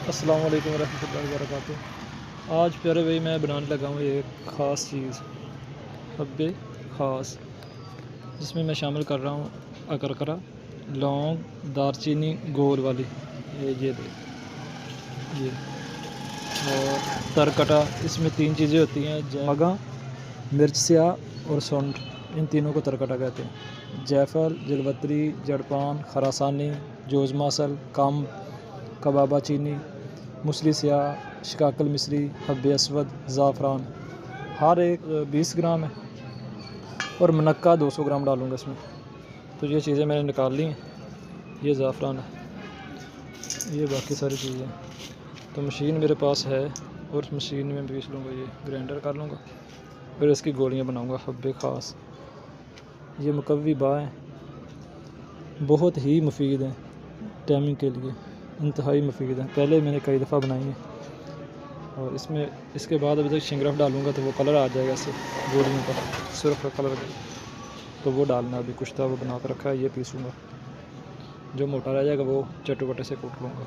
अस्सलाम वालेकुम रहमतुल्लाहि व बरकातुहू। आज प्यारे भाई मैं बनाने लगा हूँ एक ख़ास चीज़, हब्बे ख़ास, जिसमें मैं शामिल कर रहा हूँ अकरकरा, लौंग, दारचीनी गोल वाली, ये दे ये और तरकटा। इसमें 3 चीज़ें होती हैं, जागा, मिर्च स्याह और सौंठ। इन तीनों को तरकटा कहते हैं। जायफल, जलवत्री, जड़पान, खरासानी, जोज़मासल, कम, कबाबा चीनी, मूसली स्याह, शिकाकल मिस्री, हब्बे अस्वद, ज़ाफ़रान। हर एक 20 ग्राम है और मुनक्का 200 ग्राम डालूँगा इसमें। तो ये चीज़ें मैंने निकाल ली हैं। ये ज़ाफ़रान है, ये बाकी सारी चीज़ें। तो मशीन मेरे पास है और उस मशीन में पीस लूँगा, ये ग्राइंडर कर लूँगा, फिर इसकी गोलियाँ बनाऊँगा हब्बे ख़ास। ये मुकव्वी बा हैं, बहुत ही मुफीद हैं टैमिंग के लिए, इंतहाई मुफीद हैं। पहले मैंने कई दफ़ा बनाई हैं और इसके बाद अभी तक शिंगरफ डालूँगा तो वो कलर आ जाएगा इससे, गोलियों का सुर्ख का कलर, तो वो डालना। अभी कुछ था वो बना कर रखा है, ये पीसूँगा। जो मोटा रह जाएगा वो चटपटे से कूट लूँगा।